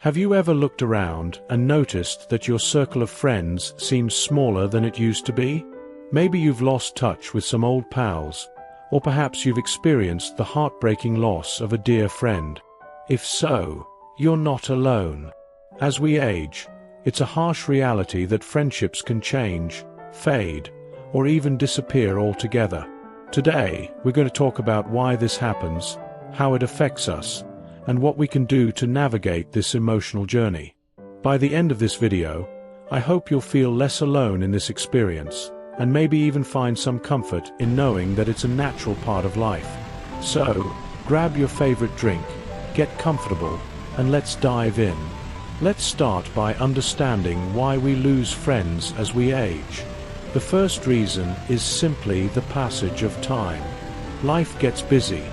Have you ever looked around and noticed that your circle of friends seems smaller than it used to be? Maybe you've lost touch with some old pals, or perhaps you've experienced the heartbreaking loss of a dear friend. If so, you're not alone. As we age, it's a harsh reality that friendships can change, fade, or even disappear altogether. Today, we're going to talk about why this happens, how it affects us, and what we can do to navigate this emotional journey. By the end of this video, I hope you'll feel less alone in this experience, and maybe even find some comfort in knowing that it's a natural part of life. So, grab your favorite drink, get comfortable, and let's dive in. Let's start by understanding why we lose friends as we age. The first reason is simply the passage of time. Life gets busy.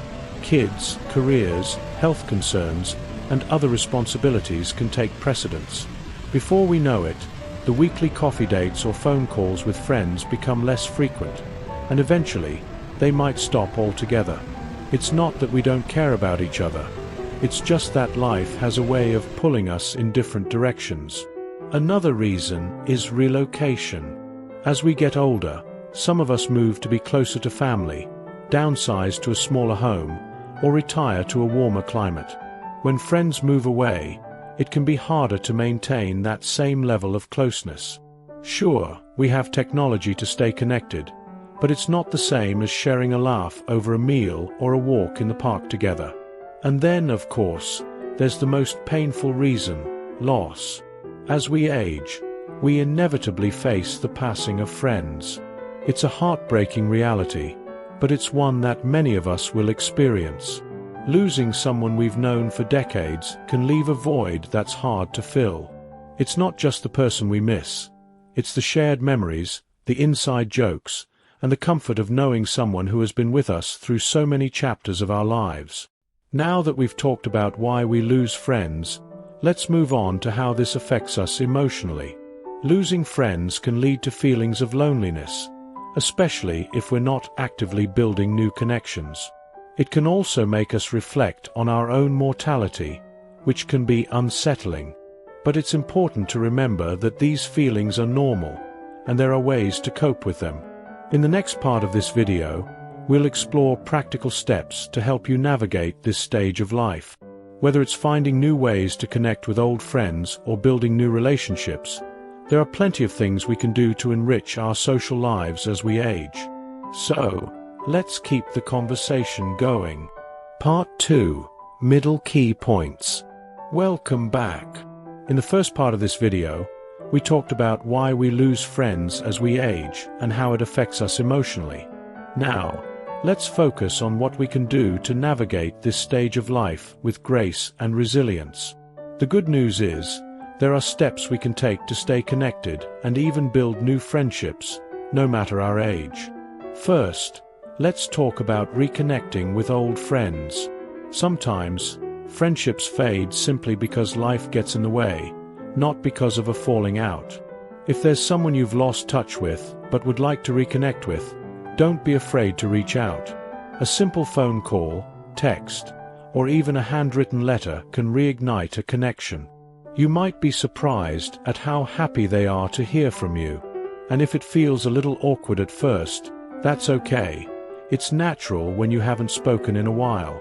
Kids, careers, health concerns, and other responsibilities can take precedence. Before we know it, the weekly coffee dates or phone calls with friends become less frequent, and eventually, they might stop altogether. It's not that we don't care about each other. It's just that life has a way of pulling us in different directions. Another reason is relocation. As we get older, some of us move to be closer to family, downsize to a smaller home, or retire to a warmer climate. When friends move away, it can be harder to maintain that same level of closeness. Sure, we have technology to stay connected, but it's not the same as sharing a laugh over a meal or a walk in the park together. And then, of course, there's the most painful reason: loss. As we age, we inevitably face the passing of friends. It's a heartbreaking reality, but it's one that many of us will experience. Losing someone we've known for decades can leave a void that's hard to fill. It's not just the person we miss. It's the shared memories, the inside jokes, and the comfort of knowing someone who has been with us through so many chapters of our lives. Now that we've talked about why we lose friends, let's move on to how this affects us emotionally. Losing friends can lead to feelings of loneliness, especially if we're not actively building new connections. It can also make us reflect on our own mortality, which can be unsettling. But it's important to remember that these feelings are normal, and there are ways to cope with them. In the next part of this video, we'll explore practical steps to help you navigate this stage of life. Whether it's finding new ways to connect with old friends or building new relationships, there are plenty of things we can do to enrich our social lives as we age. So, let's keep the conversation going. Part 2. Middle Key Points. Welcome back. In the first part of this video, we talked about why we lose friends as we age and how it affects us emotionally. Now, let's focus on what we can do to navigate this stage of life with grace and resilience. The good news is, there are steps we can take to stay connected and even build new friendships, no matter our age. First, let's talk about reconnecting with old friends. Sometimes, friendships fade simply because life gets in the way, not because of a falling out. If there's someone you've lost touch with but would like to reconnect with, don't be afraid to reach out. A simple phone call, text, or even a handwritten letter can reignite a connection. You might be surprised at how happy they are to hear from you. And if it feels a little awkward at first, that's okay. It's natural when you haven't spoken in a while.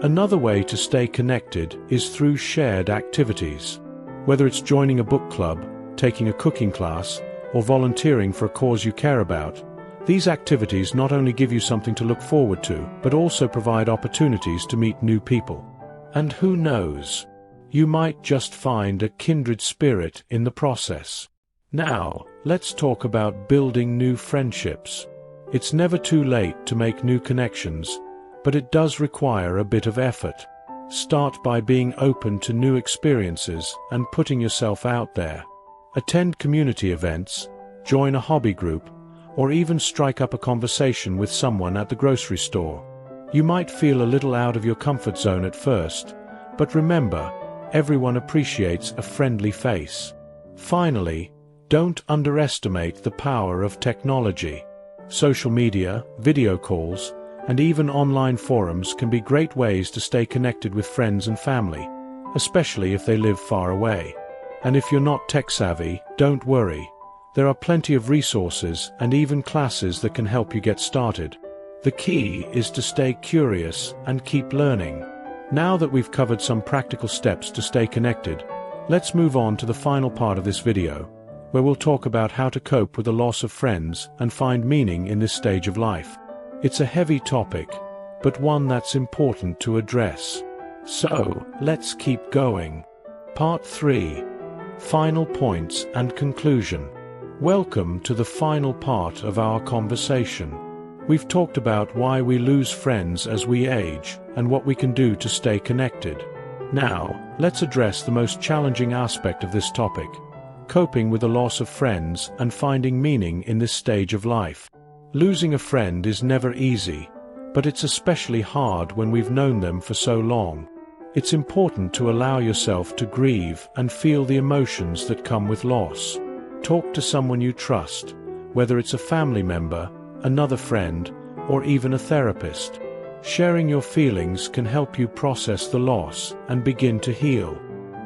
Another way to stay connected is through shared activities. Whether it's joining a book club, taking a cooking class, or volunteering for a cause you care about, these activities not only give you something to look forward to, but also provide opportunities to meet new people. And who knows? You might just find a kindred spirit in the process. Now, let's talk about building new friendships. It's never too late to make new connections, but it does require a bit of effort. Start by being open to new experiences and putting yourself out there. Attend community events, join a hobby group, or even strike up a conversation with someone at the grocery store. You might feel a little out of your comfort zone at first, but remember, everyone appreciates a friendly face. Finally, don't underestimate the power of technology. Social media, video calls, and even online forums can be great ways to stay connected with friends and family, especially if they live far away. And if you're not tech-savvy, don't worry. There are plenty of resources and even classes that can help you get started. The key is to stay curious and keep learning. Now that we've covered some practical steps to stay connected, let's move on to the final part of this video, where we'll talk about how to cope with the loss of friends and find meaning in this stage of life. It's a heavy topic, but one that's important to address. So, let's keep going. Part 3. Final points and conclusion. Welcome to the final part of our conversation. We've talked about why we lose friends as we age and what we can do to stay connected. Now, let's address the most challenging aspect of this topic: coping with the loss of friends and finding meaning in this stage of life. Losing a friend is never easy, but it's especially hard when we've known them for so long. It's important to allow yourself to grieve and feel the emotions that come with loss. Talk to someone you trust, whether it's a family member, another friend, or even a therapist. Sharing your feelings can help you process the loss and begin to heal.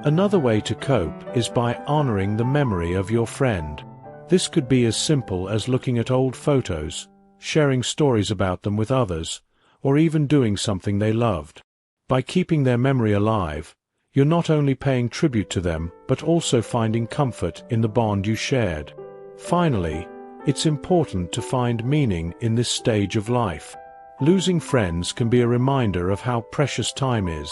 Another way to cope is by honoring the memory of your friend. This could be as simple as looking at old photos, sharing stories about them with others, or even doing something they loved. By keeping their memory alive, you're not only paying tribute to them, but also finding comfort in the bond you shared. Finally, it's important to find meaning in this stage of life. Losing friends can be a reminder of how precious time is,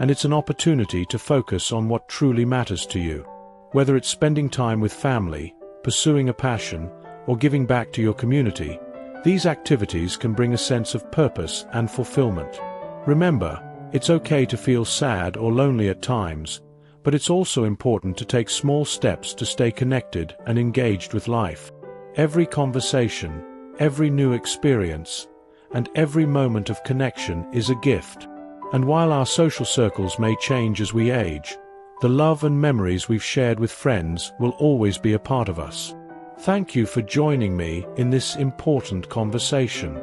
and it's an opportunity to focus on what truly matters to you. Whether it's spending time with family, pursuing a passion, or giving back to your community, these activities can bring a sense of purpose and fulfillment. Remember, it's okay to feel sad or lonely at times, but it's also important to take small steps to stay connected and engaged with life. Every conversation, every new experience, and every moment of connection is a gift. And while our social circles may change as we age, the love and memories we've shared with friends will always be a part of us. Thank you for joining me in this important conversation.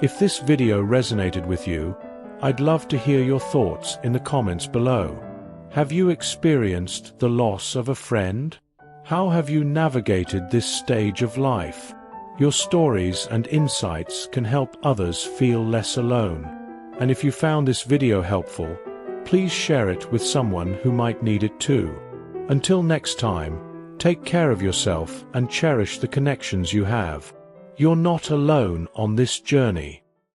If this video resonated with you, I'd love to hear your thoughts in the comments below. Have you experienced the loss of a friend? How have you navigated this stage of life? Your stories and insights can help others feel less alone. And if you found this video helpful, please share it with someone who might need it too. Until next time, take care of yourself and cherish the connections you have. You're not alone on this journey.